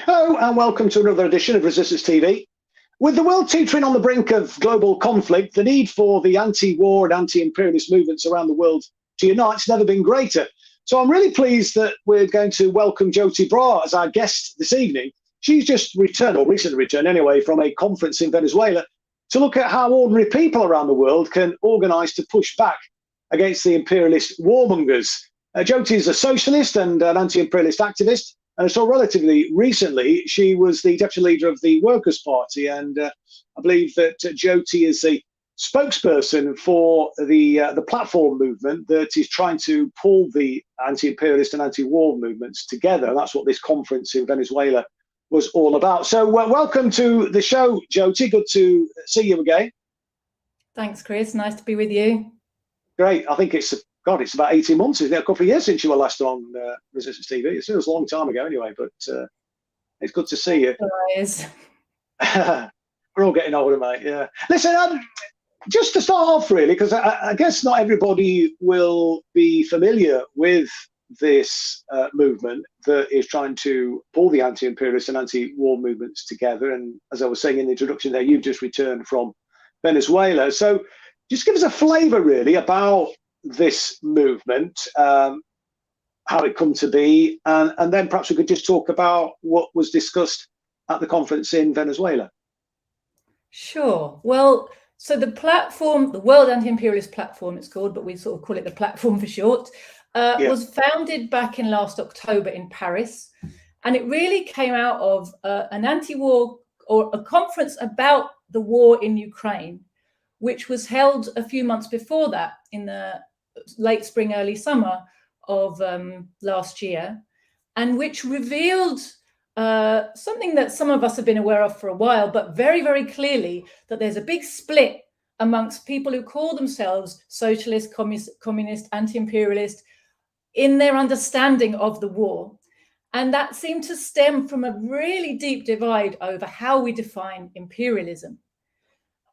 Hello and welcome to another edition of Resistance TV. With the world teetering on the brink of global conflict, the need for the anti-war and anti-imperialist movements around the world to unite has never been greater. So I'm really pleased that we're going to welcome Joti Brar as our guest this evening. She's just returned, or recently returned anyway, from a conference in Venezuela to look at how ordinary people around the world can organise to push back against the imperialist warmongers. Joti is a socialist and an anti-imperialist activist. And so relatively recently, she was the deputy leader of the Workers' Party. And I believe that Joti is the spokesperson for the platform movement that is trying to pull the anti-imperialist and anti-war movements together. And that's what this conference in Venezuela was all about. So welcome to the show, Joti. Good to see you again. Thanks, Chris. Nice to be with you. Great. I think it's about 18 months, isn't it? A couple of years since you were last on Resistance TV. It seems a long time ago anyway, but it's good to see you. We're all getting older, mate, yeah. Listen, just to start off, really, because I guess not everybody will be familiar with this movement that is trying to pull the anti-imperialist and anti-war movements together. And as I was saying in the introduction there, you've just returned from Venezuela. So just give us a flavour, really, about this movement, how it come to be, and then perhaps we could just talk about what was discussed at the conference in Venezuela. Sure. Well, so the platform, the World Anti-Imperialist Platform it's called, but we sort of call it the platform for short, was founded back in last October in Paris. And it really came out of an anti-war, or a conference about the war in Ukraine, which was held a few months before that in the late spring, early summer of last year, and which revealed something that some of us have been aware of for a while, but very, very clearly that there's a big split amongst people who call themselves socialist, communist, anti-imperialist in their understanding of the war. And that seemed to stem from a really deep divide over how we define imperialism.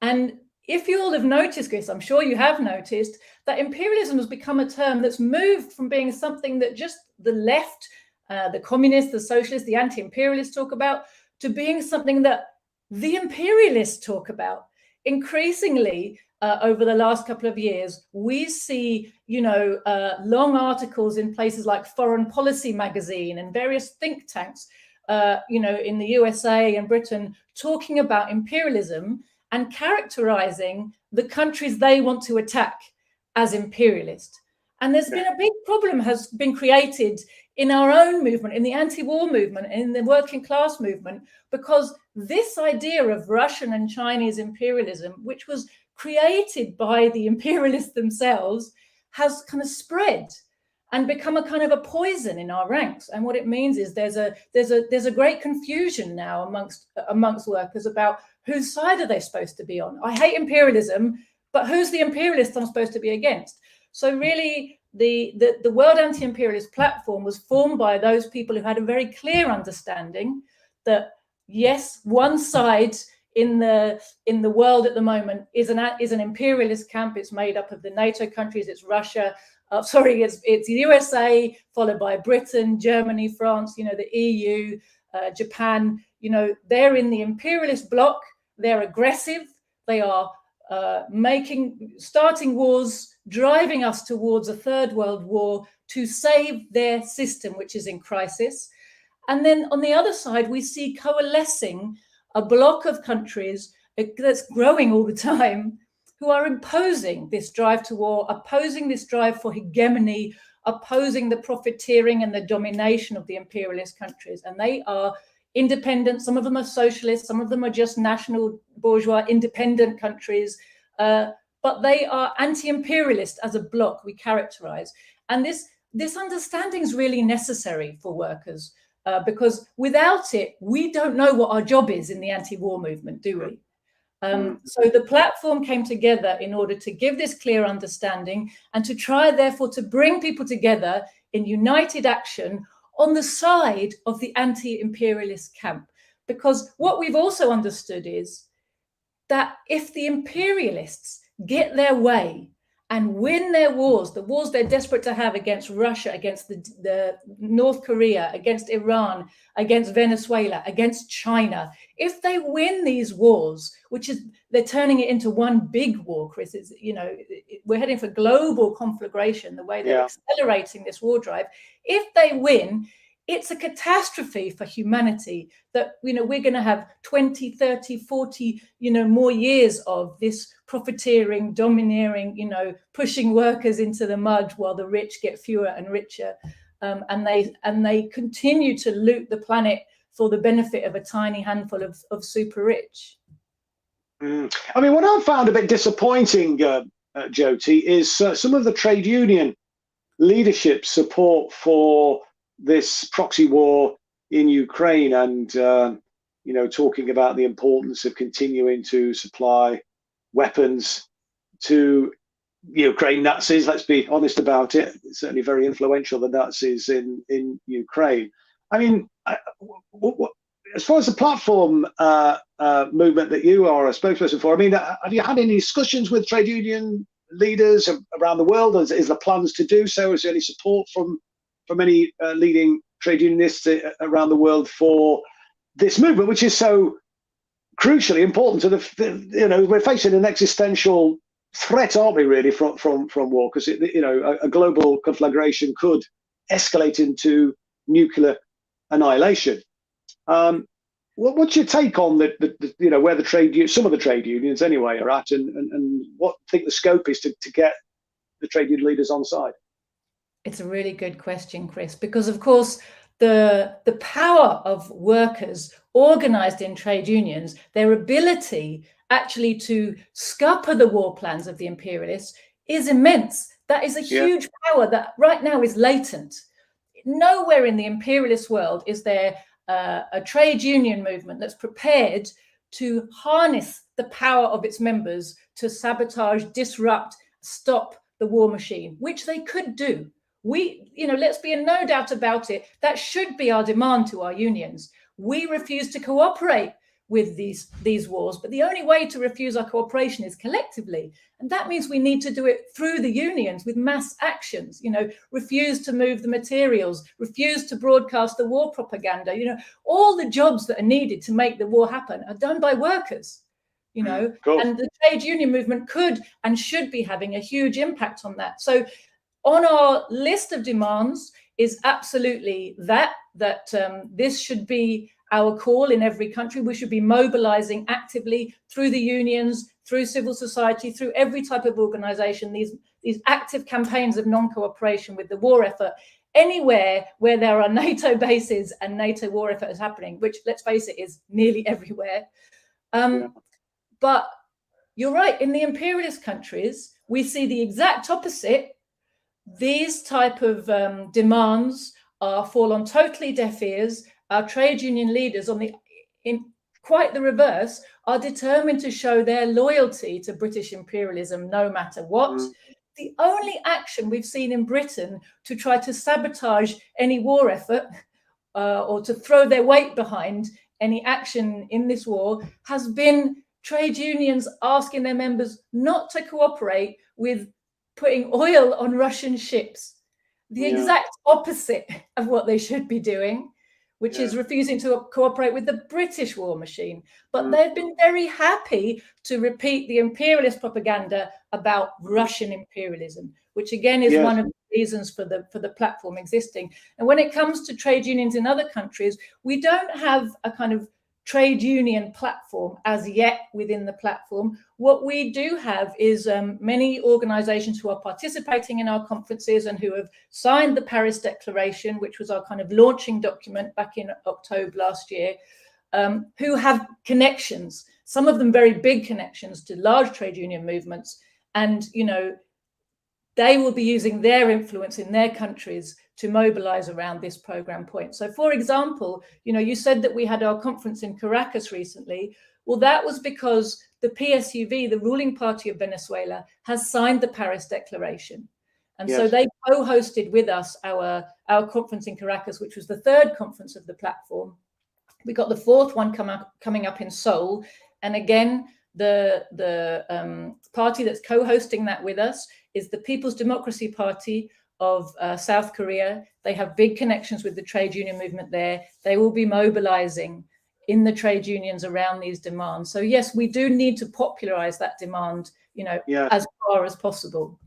And if you all have noticed, Chris, I'm sure you have noticed that imperialism has become a term that's moved from being something that just the left, the communists, the socialists, the anti-imperialists talk about, to being something that the imperialists talk about. Increasingly, over the last couple of years, we see, long articles in places like Foreign Policy magazine and various think tanks, in the USA and Britain, talking about imperialism and characterizing the countries they want to attack as imperialist. And there's been a big problem has been created in our own movement, in the anti-war movement, in the working class movement, because this idea of Russian and Chinese imperialism, which was created by the imperialists themselves, has kind of spread and become a kind of a poison in our ranks. And what it means is there's a great confusion now amongst workers about whose side are they supposed to be on? I hate imperialism, but who's the imperialist I'm supposed to be against? So really, the World Anti-Imperialist Platform was formed by those people who had a very clear understanding that, yes, one side in the world at the moment is an imperialist camp. It's made up of the Nato countries. It's Russia. It's the USA, followed by Britain, Germany, France, the EU, Japan. They're in the imperialist bloc. They're aggressive. They are starting wars, driving us towards a third world war to save their system, which is in crisis. And then on the other side, we see coalescing a bloc of countries that's growing all the time, who are imposing this drive to war, opposing this drive for hegemony, opposing the profiteering and the domination of the imperialist countries. And they are independent. Some of them are socialist. Some of them are just national bourgeois independent countries. But they are anti-imperialist as a bloc, we characterize. And this understanding is really necessary for workers, because without it, we don't know what our job is in the anti-war movement, do we? So the platform came together in order to give this clear understanding and to try, therefore, to bring people together in united action on the side of the anti-imperialist camp. Because what we've also understood is that if the imperialists get their way and win their wars, the wars they're desperate to have against Russia, against the North Korea, against Iran, against Venezuela, against China, if they win these wars, which is, they're turning it into one big war, Chris, is, you know, we're heading for global conflagration, the way they're accelerating this war drive. If they win, it's a catastrophe for humanity that, you know, we're going to have 20, 30, 40, you know, more years of this profiteering, domineering, you know, pushing workers into the mud while the rich get fewer and richer. And they continue to loot the planet for the benefit of a tiny handful of super rich. I mean, what I found a bit disappointing, Joti, is some of the trade union leadership support for this proxy war in Ukraine, and you know, talking about the importance of continuing to supply weapons to Ukraine Nazis. Let's be honest about it. It's certainly very influential, the Nazis in Ukraine. I mean, as far as the platform movement that you are a spokesperson for, I mean, have you had any discussions with trade union leaders around the world? Is there plans to do so? Is there any support from any leading trade unionists around the world for this movement, which is so crucially important to the, you know, we're facing an existential threat, aren't we, really, from war? Because, you know, a global conflagration could escalate into nuclear annihilation. What's your take on the you know, where some of the trade unions anyway are at, and what I think the scope is to get the trade union leaders on side? It's a really good question, Chris, because of course the power of workers organized in trade unions, their ability actually to scupper the war plans of the imperialists is immense. That is a huge power that right now is latent. Nowhere in the imperialist world is there a trade union movement that's prepared to harness the power of its members to sabotage, disrupt, stop the war machine, which they could do. We, you know, let's be in no doubt about it, that should be our demand to our unions. We refuse to cooperate with these wars, but the only way to refuse our cooperation is collectively. And that means we need to do it through the unions with mass actions, you know, refuse to move the materials, refuse to broadcast the war propaganda. You know, all the jobs that are needed to make the war happen are done by workers, you know, and the trade union movement could and should be having a huge impact on that. So on our list of demands is absolutely that this should be our call in every country. We should be mobilizing actively through the unions, through civil society, through every type of organization, these active campaigns of non-cooperation with the war effort, anywhere where there are NATO bases and NATO war effort is happening, which, let's face it, is nearly everywhere. But you're right, in the imperialist countries, we see the exact opposite. These type of demands fall on totally deaf ears. Our trade union leaders, in quite the reverse, are determined to show their loyalty to British imperialism no matter what. The only action we've seen in Britain to try to sabotage any war effort or to throw their weight behind any action in this war has been trade unions asking their members not to cooperate with putting oil on Russian ships. The exact opposite of what they should be doing, which is refusing to cooperate with the British war machine. But they've been very happy to repeat the imperialist propaganda about Russian imperialism, which again is one of the reasons for the platform existing. And when it comes to trade unions in other countries, we don't have a kind of trade union platform as yet within the platform. What we do have is many organizations who are participating in our conferences and who have signed the Paris Declaration, which was our kind of launching document back in October last year, who have connections, some of them very big connections to large trade union movements. And, you know, they will be using their influence in their countries to mobilize around this program point. So, for example, you know, you said that we had our conference in Caracas recently. Well, that was because the PSUV, the ruling party of Venezuela, has signed the Paris Declaration. And so they co-hosted with us our conference in Caracas, which was the third conference of the platform. We got the fourth one coming up in Seoul. And again, the party that's co-hosting that with us is the People's Democracy Party of South Korea. They have big connections with the trade union movement there. They will be mobilizing in the trade unions around these demands. So yes, we do need to popularize that demand, as far as possible.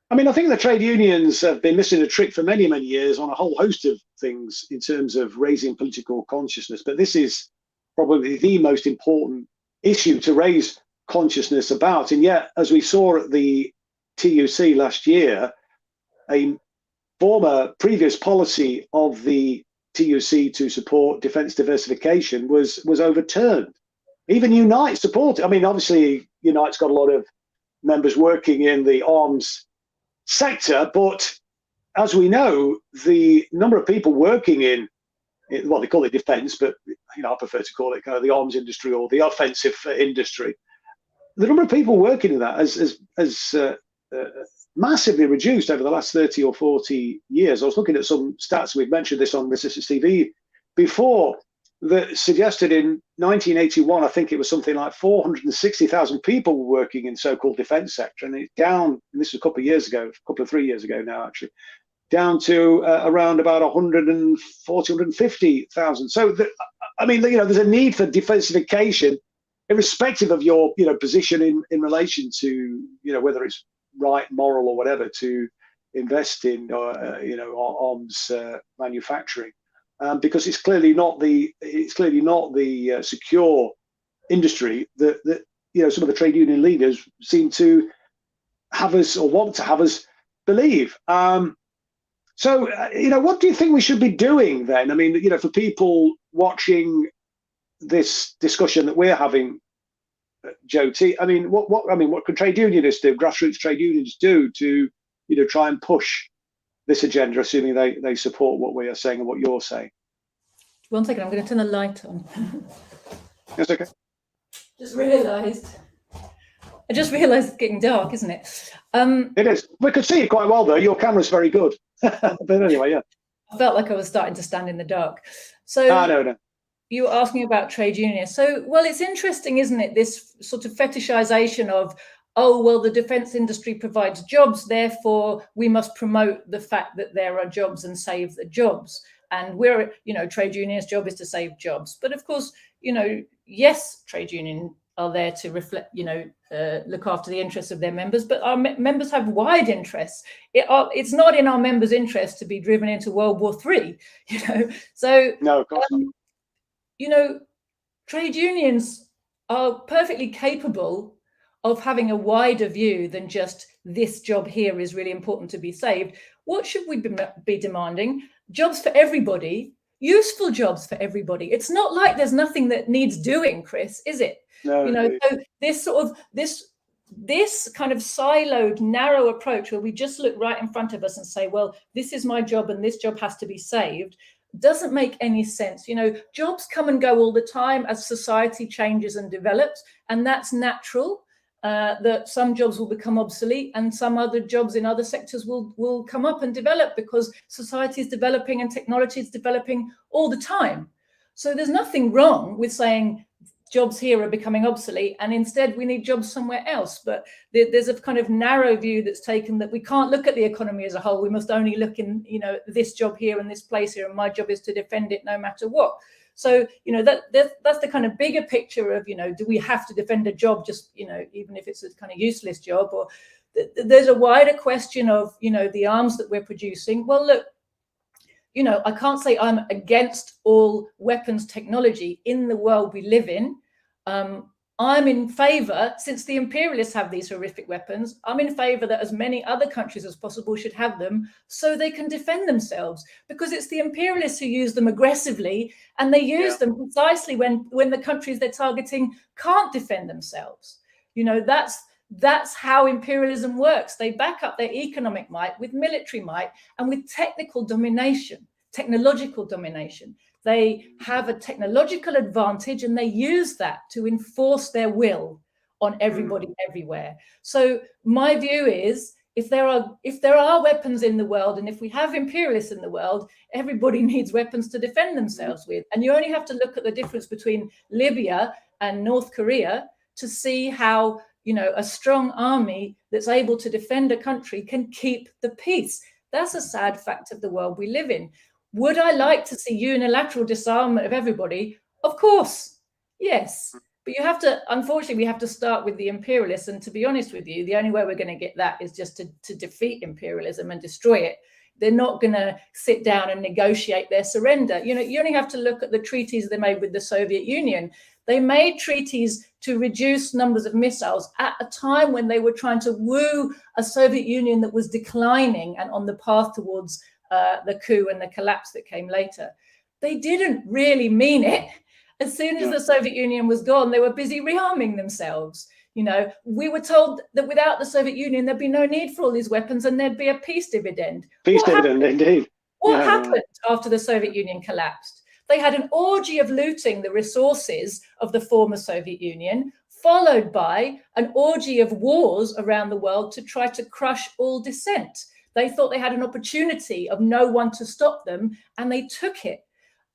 I mean, I think the trade unions have been missing a trick for many, many years on a whole host of things in terms of raising political consciousness. But this is probably the most important issue to raise consciousness about. And yet, as we saw at the TUC last year, a former previous policy of the TUC to support defence diversification was overturned. Even Unite supported. I mean, obviously, Unite's got a lot of members working in the arms sector, but as we know, the number of people working in well, they call it defence, but I prefer to call it kind of the arms industry or the offensive industry. The number of people working in that has massively reduced over the last 30 or 40 years. I was looking at some stats, we've mentioned this on Resistance TV before, that suggested in 1981, I think it was something like 460,000 people were working in so-called defence sector, and it's down, and this was a couple of 3 years ago now actually, down to around about 140, 150,000. So, there's a need for defensification, irrespective of your, position in relation to, whether it's right, moral, or whatever, to invest in, arms manufacturing, because it's clearly not the secure industry that some of the trade union leaders seem to have us, or want to have us, believe. So, what do you think we should be doing then? I mean, for people watching this discussion that we're having, Joti, I mean, what can trade unionists do, grassroots trade unions do to, try and push this agenda, assuming they support what we are saying and what you're saying? 1 second, I'm going to turn the light on. That's okay. I just realised it's getting dark, isn't it? It is. We could see it quite well, though. Your camera's very good. But anyway, yeah. I felt like I was starting to stand in the dark. So no. You were asking about trade unions. So, well, it's interesting, isn't it? This sort of fetishization of, oh, well, the defense industry provides jobs, therefore we must promote the fact that there are jobs and save the jobs. And we're, trade unions' job is to save jobs. But of course, yes, trade unions are there to reflect, look after the interests of their members, but our members have wide interests. It's not in our members' interest to be driven into World War III, So, no, of course not. Trade unions are perfectly capable of having a wider view than just this job here is really important to be saved. What should we be demanding? Jobs for everybody, useful jobs for everybody. It's not like there's nothing that needs doing, Chris, is it? No, so this kind of siloed, narrow approach where we just look right in front of us and say, well, this is my job and this job has to be saved, doesn't make any sense. Jobs come and go all the time as society changes and develops, and that's natural. That some jobs will become obsolete and some other jobs in other sectors will come up and develop because society is developing and technology is developing all the time. So there's nothing wrong with saying jobs here are becoming obsolete and instead we need jobs somewhere else. But there's a kind of narrow view that's taken that we can't look at the economy as a whole. We must only look in, this job here and this place here, and my job is to defend it no matter what. So, that's the kind of bigger picture of, do we have to defend a job just, even if it's a kind of useless job? Or there's a wider question of, the arms that we're producing. Well, look, I can't say I'm against all weapons technology in the world we live in. I'm in favor, since the imperialists have these horrific weapons, I'm in favor that as many other countries as possible should have them so they can defend themselves, because it's the imperialists who use them aggressively, and they use them precisely when the countries they're targeting can't defend themselves. That's how imperialism works. They back up their economic might with military might and with technological domination. They have a technological advantage and they use that to enforce their will on everybody everywhere. So my view is, if there are weapons in the world, and if we have imperialists in the world, everybody needs weapons to defend themselves with. And you only have to look at the difference between Libya and North Korea to see how, you know, a strong army that's able to defend a country can keep the peace. That's a sad fact of the world we live in. Would I like to see unilateral disarmament of everybody? Of course, yes. But you have to, unfortunately, we have to start with the imperialists. And to be honest with you, the only way we're going to get that is just to defeat imperialism and destroy it. They're not going to sit down and negotiate their surrender. You know, you only have to look at the treaties they made with the Soviet Union. They made treaties to reduce numbers of missiles at a time when they were trying to woo a Soviet Union that was declining and on the path towards the coup and the collapse that came later. They didn't really mean it. As soon as the Soviet Union was gone, they were busy rearming themselves. You know, we were told that without the Soviet Union, there'd be no need for all these weapons and there'd be a peace dividend. Peace dividend, indeed. What happened after the Soviet Union collapsed? They had an orgy of looting the resources of the former Soviet Union, followed by an orgy of wars around the world to try to crush all dissent. They thought they had an opportunity of no one to stop them, and they took it.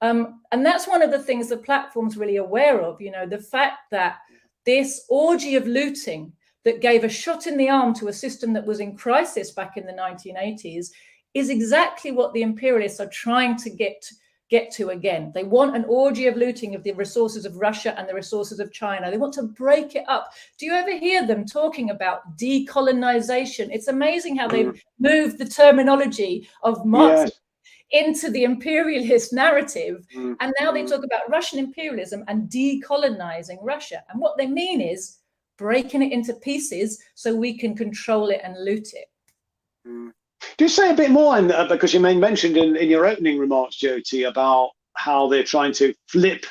And that's one of the things the platform's really aware of, you know, the fact that this orgy of looting that gave a shot in the arm to a system that was in crisis back in the 1980s is exactly what the imperialists are trying to get to again. They want an orgy of looting of the resources of Russia and the resources of China. They want to break it up. Do you ever hear them talking about decolonization? It's amazing how they've moved the terminology of Marxism into the imperialist narrative. And now they talk about Russian imperialism and decolonizing Russia. And what they mean is breaking it into pieces so we can control it and loot it. Do you say a bit more, because you mentioned in your opening remarks, Joti, about how they're trying to flip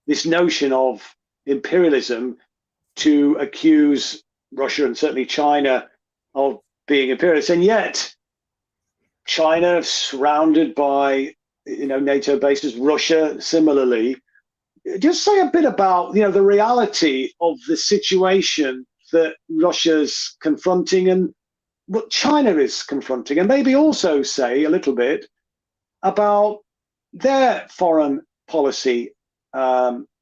this notion of imperialism to accuse Russia and certainly China of being imperialist, and yet China surrounded by, you know, NATO bases, Russia similarly. Just say a bit about, you know, the reality of the situation that Russia's confronting and what China is confronting, and maybe also say a little bit about their foreign policy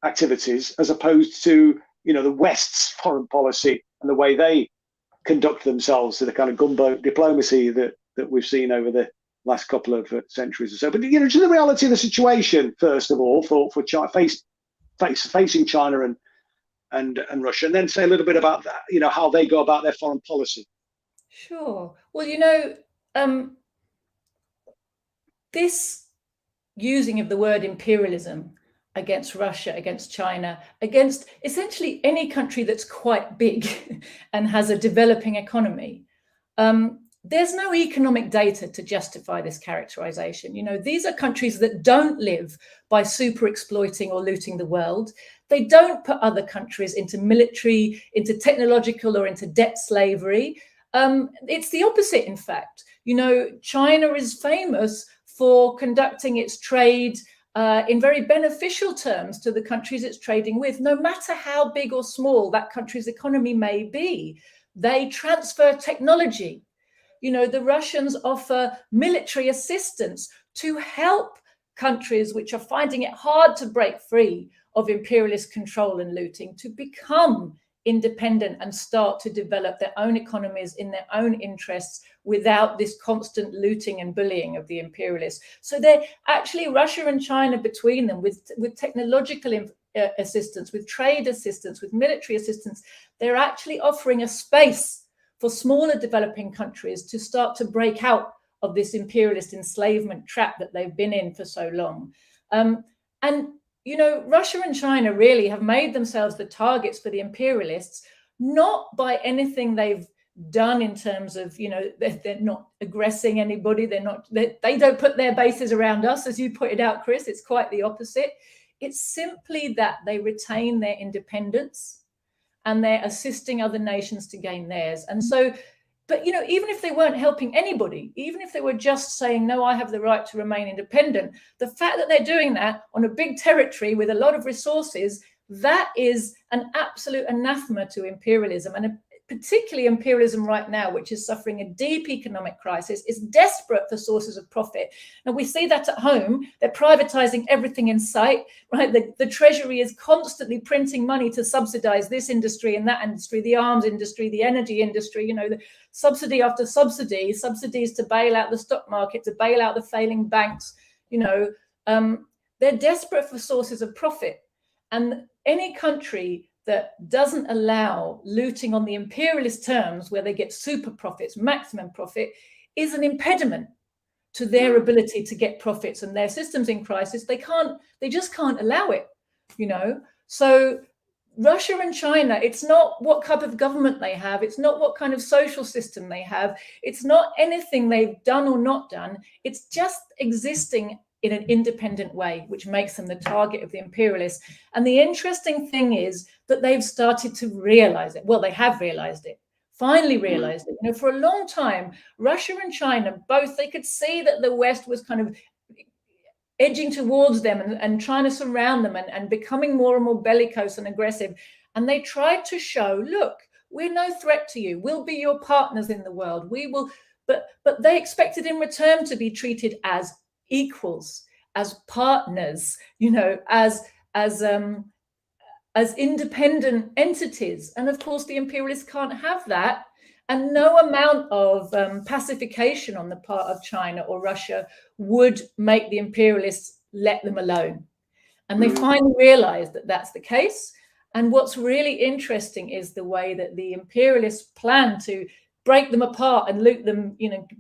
activities as opposed to, you know, the West's foreign policy and the way they conduct themselves, to the kind of gunboat diplomacy that we've seen over the last couple of centuries or so. But, you know, to the reality of the situation, first of all, for China, facing China and Russia, and then say a little bit about that, you know, how they go about their foreign policy. Sure. Well, you know, this using of the word imperialism against Russia, against China, against essentially any country that's quite big and has a developing economy, there's no economic data to justify this characterization. You know, these are countries that don't live by super exploiting or looting the world. They don't put other countries into military, into technological, or into debt slavery. It's the opposite, in fact. You know, China is famous for conducting its trade in very beneficial terms to the countries it's trading with, no matter how big or small that country's economy may be. They transfer technology. You know, the Russians offer military assistance to help countries which are finding it hard to break free of imperialist control and looting to become independent and start to develop their own economies in their own interests without this constant looting and bullying of the imperialists. So they're actually, Russia and China between them, with technological assistance, with trade assistance, with military assistance, they're actually offering a space for smaller developing countries to start to break out of this imperialist enslavement trap that they've been in for so long. And you know, Russia and China really have made themselves the targets for the imperialists, not by anything they've done in terms of, you know, they're not aggressing anybody. They don't put their bases around us, as you pointed out, Chris. It's quite the opposite. It's simply that they retain their independence and they're assisting other nations to gain theirs. And so, but, you know, even if they weren't helping anybody, even if they were just saying, no, I have the right to remain independent, the fact that they're doing that on a big territory with a lot of resources, that is an absolute anathema to imperialism. And particularly imperialism right now, which is suffering a deep economic crisis, is desperate for sources of profit. And we see that at home. They're privatizing everything in sight, right? The Treasury is constantly printing money to subsidize this industry and that industry, the arms industry, the energy industry, the subsidy after subsidy, subsidies to bail out the stock market, to bail out the failing banks. They're desperate for sources of profit. And any country that doesn't allow looting on the imperialist terms, where they get super profits, maximum profit, is an impediment to their ability to get profits. And their systems in crisis, they just can't allow it, So Russia and China, it's not what type of government they have. It's not what kind of social system they have. It's not anything they've done or not done. It's just existing in an independent way, which makes them the target of the imperialists. And the interesting thing is that they've started to realize it. Well, they have realized it, finally realized it. For a long time, Russia and China, both, they could see that the West was kind of edging towards them and trying to surround them and becoming more and more bellicose and aggressive. And they tried to show, look, we're no threat to you. We'll be your partners in the world. We will, but they expected in return to be treated as equals, as partners, as independent entities. And of course, the imperialists can't have that. And no amount of pacification on the part of China or Russia would make the imperialists let them alone. And they finally realized that that's the case. And what's really interesting is the way that the imperialists plan to break them apart and loot them,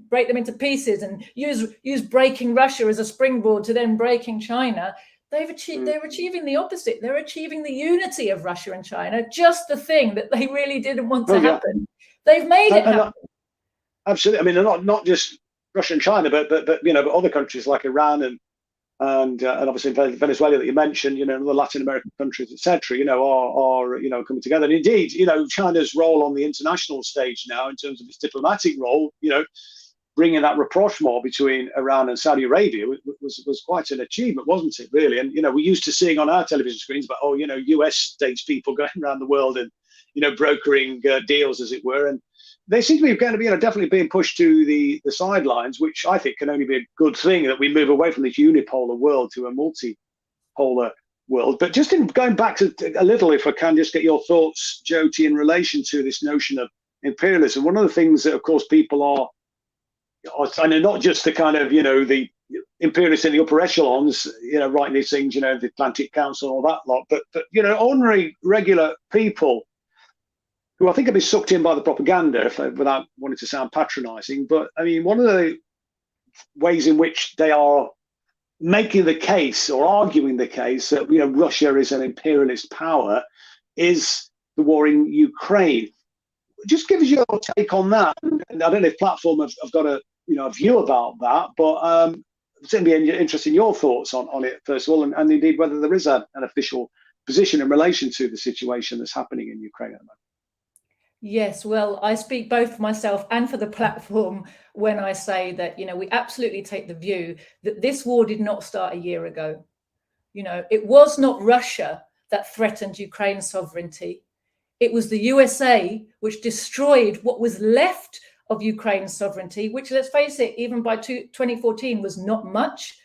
break them into pieces and use breaking Russia as a springboard to then breaking China. They're achieving the opposite. They're achieving the unity of Russia and China, just the thing that they really didn't want to happen. They've made it happen. Absolutely. I mean, not just Russia and China, but other countries like Iran and obviously Venezuela that you mentioned, and other Latin American countries, etc. Are coming together. And indeed, China's role on the international stage now, in terms of its diplomatic role, bringing that rapprochement between Iran and Saudi Arabia was quite an achievement, wasn't it? Really, and we're used to seeing on our television screens, but U.S. statespeople going around the world and brokering deals, as it were, and they seem to be kind of definitely being pushed to the sidelines, which I think can only be a good thing, that we move away from this unipolar world to a multipolar world. But just in going back to a little, if I can just get your thoughts, Joti, in relation to this notion of imperialism. One of the things that, of course, people are not just the kind of the imperialists in the upper echelons, writing these things, the Atlantic Council and all that lot, but ordinary, regular people who I think have been sucked in by the propaganda, without wanting to sound patronizing. But I mean, one of the ways in which they are making the case or arguing the case that Russia is an imperialist power is the war in Ukraine. Just give us your take on that. And I don't know if Platform have got a view about that, but it's going to be interested in your thoughts on it first of all, and indeed whether there is an official position in relation to the situation that's happening in Ukraine at the moment. Yes, well, I speak both for myself and for the Platform when I say that, we absolutely take the view that this war did not start a year ago. It was not Russia that threatened Ukraine's sovereignty. It was the USA which destroyed what was left of Ukraine's sovereignty, which, let's face it, even by 2014 was not much,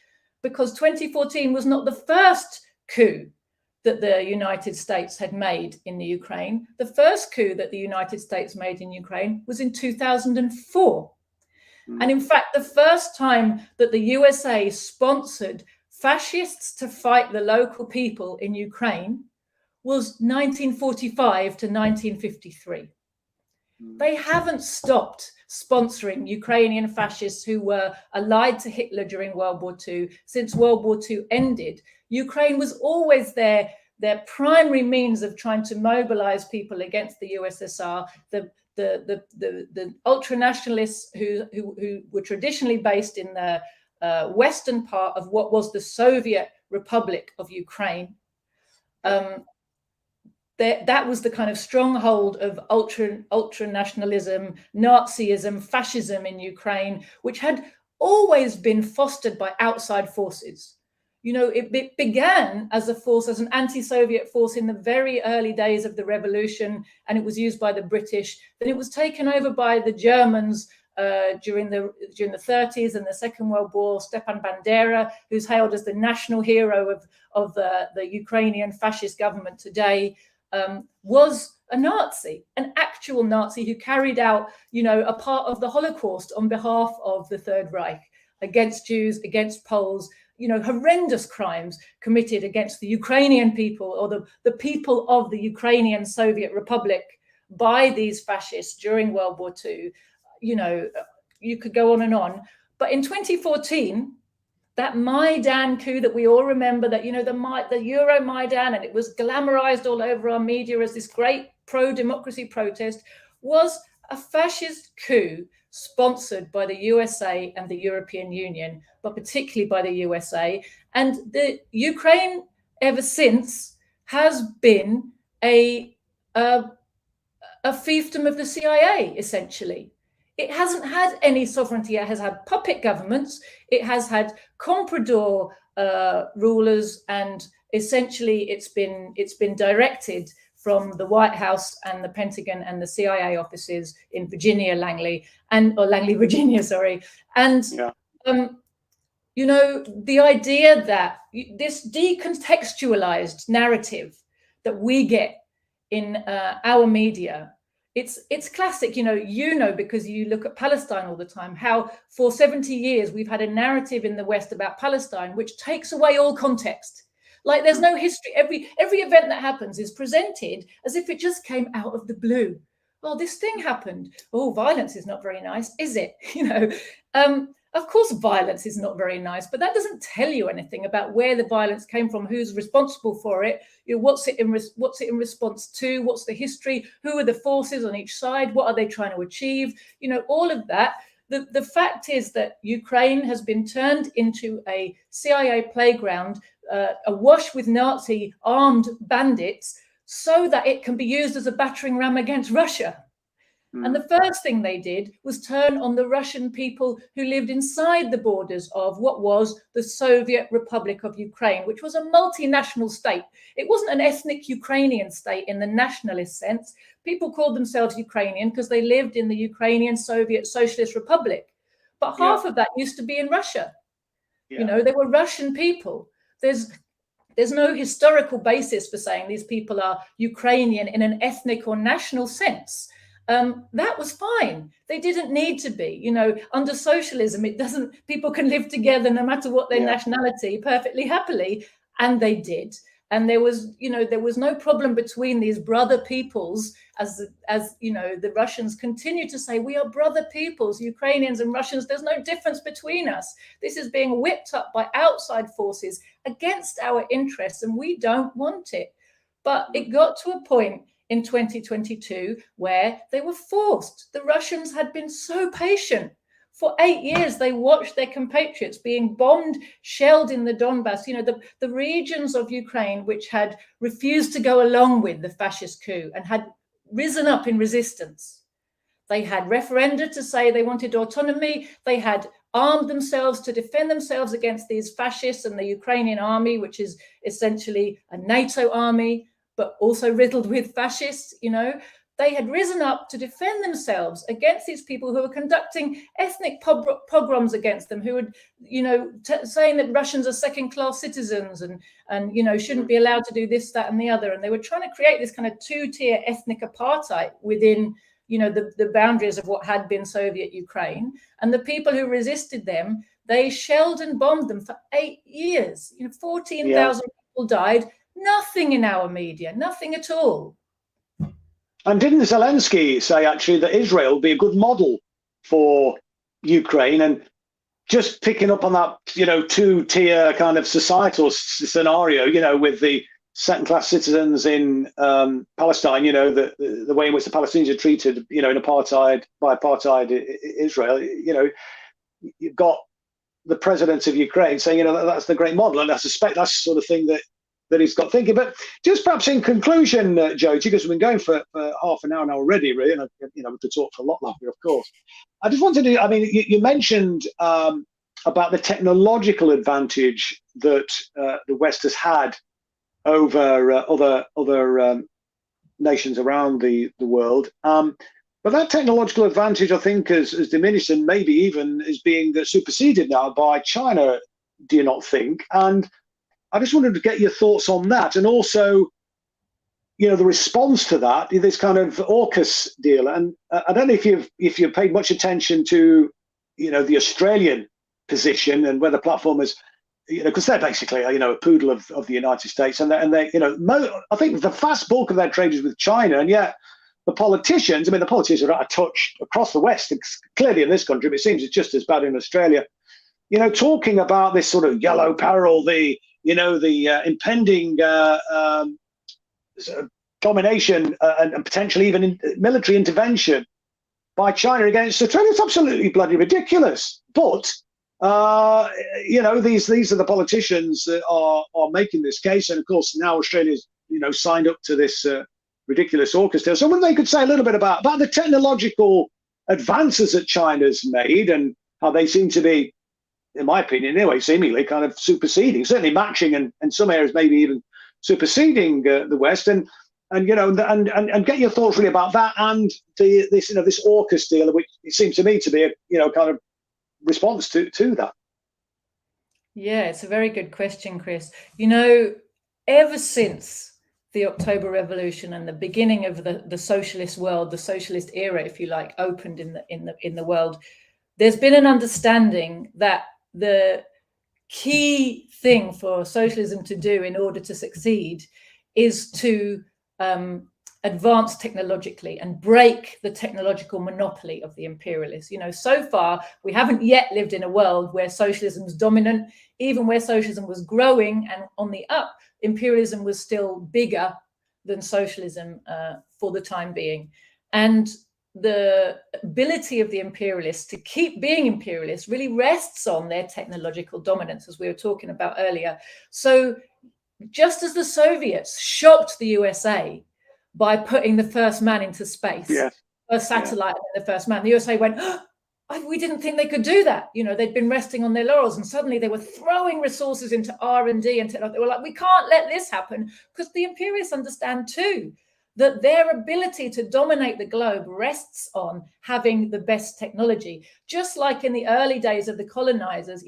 because 2014 was not the first coup that the United States had made in the Ukraine. The first coup that the United States made in Ukraine was in 2004. And in fact, the first time that the USA sponsored fascists to fight the local people in Ukraine was 1945 to 1953. They haven't stopped sponsoring Ukrainian fascists who were allied to Hitler during World War II. Since World War II ended, Ukraine was always their primary means of trying to mobilize people against the USSR. The ultra-nationalists who were traditionally based in the western part of what was the Soviet Republic of Ukraine. That was the kind of stronghold of ultra-nationalism, Nazism, fascism in Ukraine, which had always been fostered by outside forces. You know, it began as a force, as an anti-Soviet force in the very early days of the revolution, and it was used by the British. Then it was taken over by the Germans during the 30s and the Second World War. Stepan Bandera, who's hailed as the national hero of the Ukrainian fascist government today, was a Nazi, an actual Nazi who carried out, you know, a part of the Holocaust on behalf of the Third Reich against Jews, against Poles. You know, horrendous crimes committed against the Ukrainian people, or the people of the Ukrainian Soviet Republic, by these fascists during World War II. You know, you could go on and on. But in 2014, that Maidan coup that we all remember, that, you know, the Euro Maidan, and it was glamorized all over our media as this great pro-democracy protest, was a fascist coup sponsored by the USA and the European Union, but particularly by the USA. And the Ukraine ever since has been a fiefdom of the CIA, essentially. It hasn't had any sovereignty. It has had puppet governments. It has had comprador rulers, and essentially it's been directed from the White House and the Pentagon and the CIA offices in Virginia, Langley, Virginia, sorry. And, you know, the idea that this decontextualized narrative that we get in our media, it's classic, you know, because you look at Palestine all the time, how for 70 years we've had a narrative in the West about Palestine which takes away all context. Like, there's no history. Every event that happens is presented as if it just came out of the blue. Well, this thing happened. Oh, violence is not very nice, is it? You know, of course, violence is not very nice, but that doesn't tell you anything about where the violence came from, who's responsible for it, you know, what's it in response to, what's the history, who are the forces on each side, what are they trying to achieve, you know, all of that. The fact is that Ukraine has been turned into a CIA playground, awash with Nazi armed bandits, so that it can be used as a battering ram against Russia. And the first thing they did was turn on the Russian people who lived inside the borders of what was the Soviet Republic of Ukraine, which was a multinational state. It wasn't an ethnic Ukrainian state in the nationalist sense. People called themselves Ukrainian because they lived in the Ukrainian Soviet Socialist Republic. But half of that used to be in Russia. You know, they were Russian people. There's no historical basis for saying these people are Ukrainian in an ethnic or national sense. That was fine. They didn't need to be, you know, under socialism, people can live together no matter what their nationality perfectly happily. And they did. And there was no problem between these brother peoples, as you know, the Russians continue to say, we are brother peoples, Ukrainians and Russians. There's no difference between us. This is being whipped up by outside forces against our interests, and we don't want it. But it got to a point in 2022 where they were forced. The Russians had been so patient. For 8 years, they watched their compatriots being bombed, shelled in the Donbass, you know, the regions of Ukraine which had refused to go along with the fascist coup and had risen up in resistance. They had referenda to say they wanted autonomy. They had armed themselves to defend themselves against these fascists and the Ukrainian army, which is essentially a Nato army, but also riddled with fascists. You know, they had risen up to defend themselves against these people who were conducting ethnic pogroms against them, who were, you know, saying that Russians are second-class citizens and you know, shouldn't be allowed to do this, that, and the other. And they were trying to create this kind of two-tier ethnic apartheid within, you know, the boundaries of what had been Soviet Ukraine. And the people who resisted them, they shelled and bombed them for 8 years. You know, 14,000 people died. Nothing in our media, nothing at all. And didn't Zelensky say actually that Israel would be a good model for Ukraine? And just picking up on that, you know, two-tier kind of societal scenario, you know, with the second-class citizens in Palestine, you know, the way in which the Palestinians are treated, you know, in apartheid Israel, you know, you've got the president of Ukraine saying, you know, that's the great model, and I suspect that's the sort of thing that he's got thinking. But just perhaps in conclusion, Joti, because we've been going for half an hour now already, really, and you know, we could talk for a lot longer, of course. I just wanted to, I mean, you mentioned about the technological advantage that the West has had over other nations around the world. But that technological advantage, I think, has diminished and maybe even is being superseded now by China, do you not think? And I just wanted to get your thoughts on that. And also, the response to that, this kind of AUKUS deal. And I don't know if you've paid much attention to, the Australian position and where the platform is, because they're basically, a poodle of the United States. And they I think the vast bulk of their trade is with China. And yet the politicians are out of touch across the West. It's clearly in this country, but it seems it's just as bad in Australia. Talking about this sort of yellow peril, the impending sort of domination and potentially even military intervention by China against Australia. It's absolutely bloody ridiculous. But these are the politicians that are making this case, and of course now Australia's signed up to this ridiculous AUKUS deal. So when they could say a little bit about the technological advances that China's made and how they seem to be, in my opinion anyway, seemingly kind of superseding, certainly matching, and in some areas maybe even superseding the West, and get your thoughts really about that and this AUKUS deal, which it seems to me to be a kind of response to that. Yeah, it's a very good question, Chris. Ever since the October Revolution and the beginning of the socialist world, the socialist era, if you like, opened in the world, there's been an understanding that the key thing for socialism to do in order to succeed is to advance technologically and break the technological monopoly of the imperialists. So far, we haven't yet lived in a world where socialism is dominant. Even where socialism was growing and on the up, imperialism was still bigger than socialism for the time being. And the ability of the imperialists to keep being imperialists really rests on their technological dominance, as we were talking about earlier. So just as the Soviets shocked the USA by putting the first man into space, first satellite and the first man, the USA went, we didn't think they could do that. They'd been resting on their laurels, and suddenly they were throwing resources into R&D, and they were like, we can't let this happen, because the imperialists understand too that their ability to dominate the globe rests on having the best technology. Just like in the early days of the colonizers,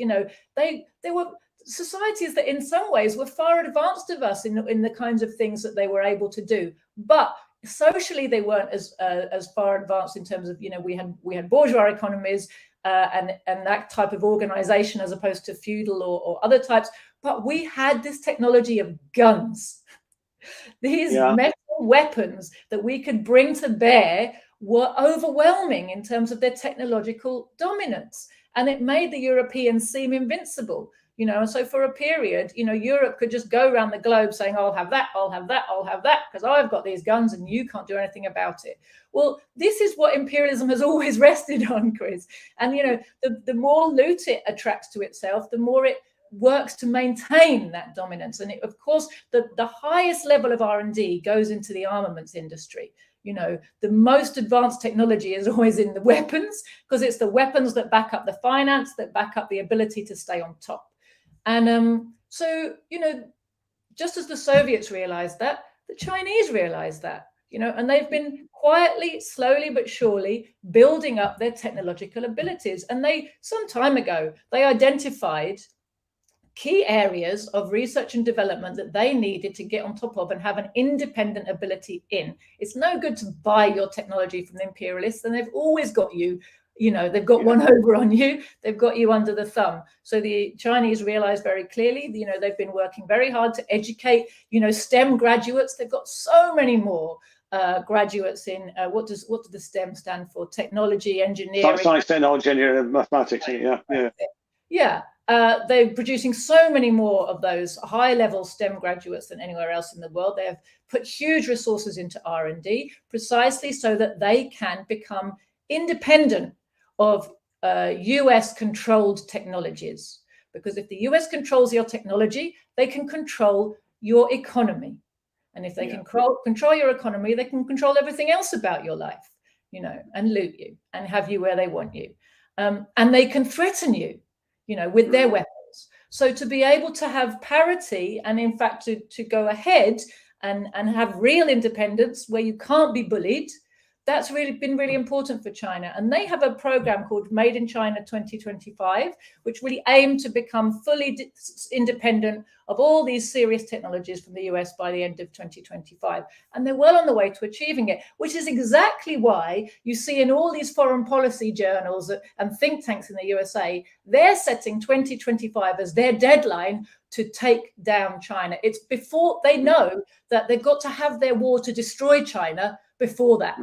they were societies that in some ways were far advanced of us in the kinds of things that they were able to do. But socially, they weren't as far advanced in terms of, we had bourgeois economies and that type of organization as opposed to feudal or other types. But we had this technology of guns. These metal weapons that we could bring to bear were overwhelming in terms of their technological dominance. And it made the Europeans seem invincible. And so for a period, Europe could just go around the globe saying, I'll have that, I'll have that, I'll have that, because I've got these guns and you can't do anything about it. Well, this is what imperialism has always rested on, Chris. And, the more loot it attracts to itself, the more it works to maintain that dominance. And of course, the highest level of R&D goes into the armaments industry. The most advanced technology is always in the weapons, because it's the weapons that back up the finance, that back up the ability to stay on top. And so, just as the Soviets realized that, the Chinese realized that, and they've been quietly, slowly but surely building up their technological abilities. And some time ago, they identified key areas of research and development that they needed to get on top of and have an independent ability in. It's no good to buy your technology from the imperialists, and they've always got you. They've got one over on you. They've got you under the thumb. So the Chinese realized very clearly, they've been working very hard to educate, STEM graduates. They've got so many more graduates in what does the STEM stand for? Technology, engineering. Science, technology, engineering, mathematics. Yeah. They're producing so many more of those high-level STEM graduates than anywhere else in the world. They have put huge resources into R&D precisely so that they can become independent of US-controlled technologies. Because if the US controls your technology, they can control your economy. And if they can control your economy, they can control everything else about your life, and loot you and have you where they want you. And they can threaten you. you know, with their weapons. So to be able to have parity and in fact to go ahead and have real independence where you can't be bullied, that's really been really important for China. And they have a program called Made in China 2025, which really aimed to become fully independent of all these serious technologies from the US by the end of 2025. And they're well on the way to achieving it, which is exactly why you see in all these foreign policy journals and think tanks in the USA, they're setting 2025 as their deadline to take down China. It's before they know that they've got to have their war to destroy China before that.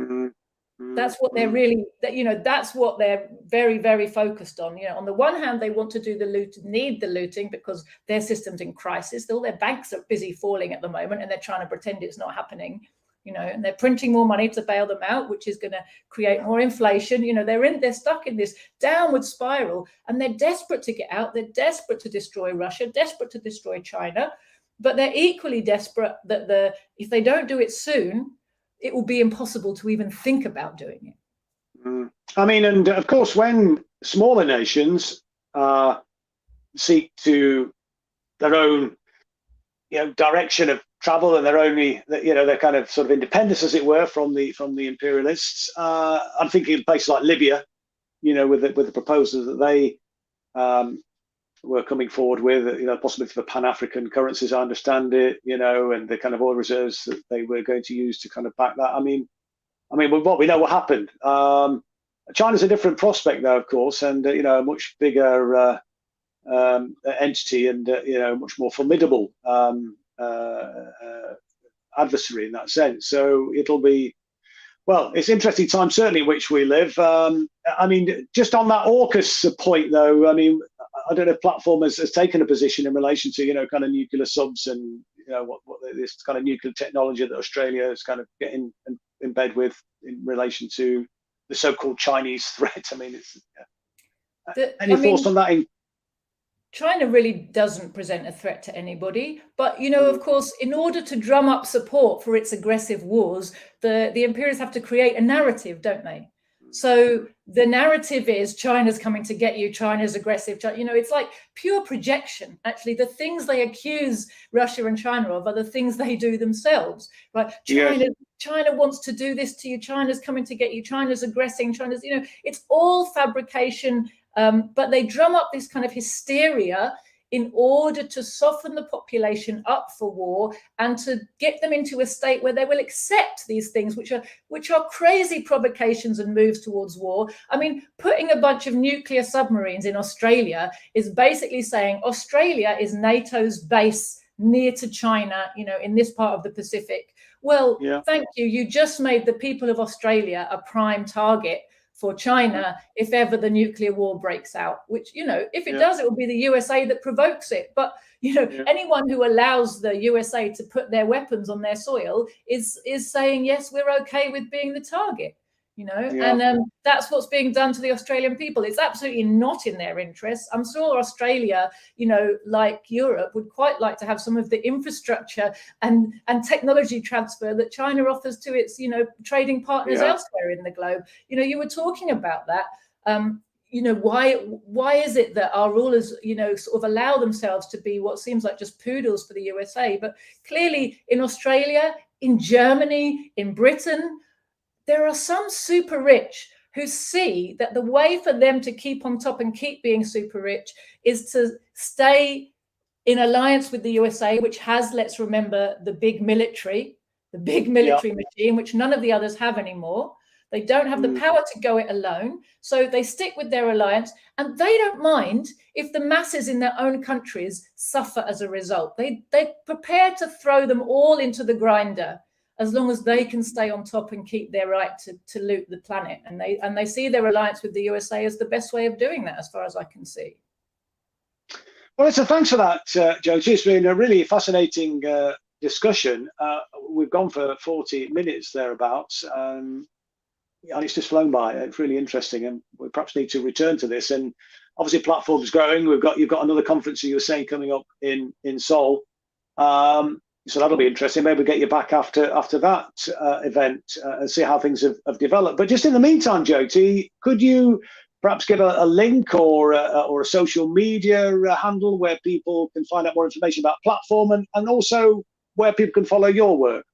That's what they're really, you know, that's what they're very, very focused on. You know, on the one hand, they want to do the loot, need the looting because their system's in crisis. All their banks are busy falling at the moment and they're trying to pretend it's not happening, you know, and they're printing more money to bail them out, which is going to create more inflation. You know, they're stuck in this downward spiral and they're desperate to get out. They're desperate to destroy Russia, desperate to destroy China, but they're equally desperate that if they don't do it soon, it will be impossible to even think about doing it. I mean, and of course, when smaller nations seek to their own, you know, direction of travel and their only, you know, their kind of sort of independence, as it were, from the imperialists. I'm thinking of places like Libya, you know, with the proposals that they were coming forward with, you know, possibility for Pan-African currencies, I understand it, you know, and the kind of oil reserves that they were going to use to kind of back that. I mean, what we know what happened. China's a different prospect, though, of course, and you know, a much bigger entity, and you know, much more formidable adversary in that sense. So it'll be, well, it's interesting time certainly in which we live. I mean, just on that AUKUS point, though, I mean, I don't know if Platform has taken a position in relation to, you know, kind of nuclear subs and, you know, what this kind of nuclear technology that Australia is kind of getting in bed with in relation to the so-called Chinese threat. I mean, it's any thoughts on that? China really doesn't present a threat to anybody, but, you know, of course, in order to drum up support for its aggressive wars, the imperialists have to create a narrative, don't they? So the narrative is China's coming to get you, China's aggressive. You know, it's like pure projection. Actually, the things they accuse Russia and China of are the things they do themselves, right? China wants to do this to you. China's coming to get you. China's aggressing. China's, you know, it's all fabrication. But they drum up this kind of hysteria in order to soften the population up for war and to get them into a state where they will accept these things, which are crazy provocations and moves towards war. I mean, putting a bunch of nuclear submarines in Australia is basically saying Australia is NATO's base near to China, you know, in this part of the Pacific. Well, thank you. You just made the people of Australia a prime target for China if ever the nuclear war breaks out, which, you know, if it does, it will be the USA that provokes it. But, you know, anyone who allows the USA to put their weapons on their soil is saying, yes, we're okay with being the target, you know, and that's what's being done to the Australian people. It's absolutely not in their interests. I'm sure Australia, you know, like Europe, would quite like to have some of the infrastructure and technology transfer that China offers to its, you know, trading partners elsewhere in the globe. You know, you were talking about that. You know, why is it that our rulers, you know, sort of allow themselves to be what seems like just poodles for the USA? But clearly in Australia, in Germany, in Britain, there are some super rich who see that the way for them to keep on top and keep being super rich is to stay in alliance with the USA, which has, let's remember, the big military machine, which none of the others have anymore. They don't have the power to go it alone. So they stick with their alliance, and they don't mind if the masses in their own countries suffer as a result. They're prepared to throw them all into the grinder as long as they can stay on top and keep their right to loot the planet. And they see their alliance with the USA as the best way of doing that, as far as I can see. Well, so thanks for that, Joti. It's been a really fascinating discussion. We've gone for 40 minutes thereabouts. And it's just flown by. It's really interesting, and we perhaps need to return to this. And obviously, Platform's growing. You've got another conference you were saying coming up in Seoul. So that'll be interesting. Maybe we'll get you back after that event and see how things have developed. But just in the meantime, Joti, could you perhaps give a link or a social media handle where people can find out more information about platform, and also where people can follow your work?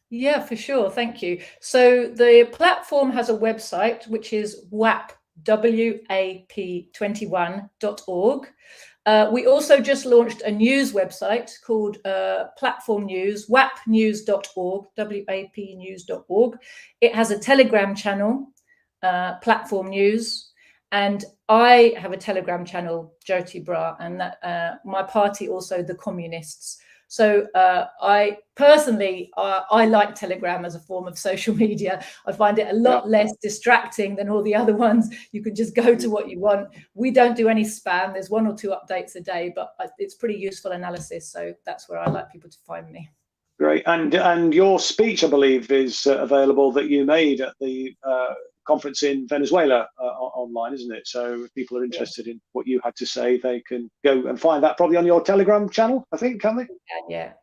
Yeah, for sure. Thank you. So the platform has a website, which is WAP21.org. We also just launched a news website called Platform News, wapnews.org, wapnews.org. It has a Telegram channel, Platform News, and I have a Telegram channel, Joti Brar, and my party also, the Communists. So I personally, I like Telegram as a form of social media. I find it a lot less distracting than all the other ones. You can just go to what you want. We don't do any spam. There's 1 or 2 updates a day, but it's pretty useful analysis. So that's where I like people to find me. Great. And your speech, I believe, is available that you made at the conference in Venezuela online, isn't it? So if people are interested in what you had to say, they can go and find that probably on your Telegram channel, I think, can they? Yeah.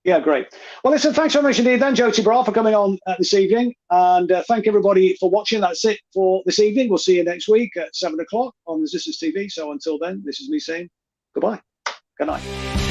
Yeah, great. Well, listen, thanks very much indeed then, Joti Brar, for coming on this evening. And thank everybody for watching. That's it for this evening. We'll see you next week at 7 o'clock on Resistance TV. So until then, this is me saying goodbye. Good night.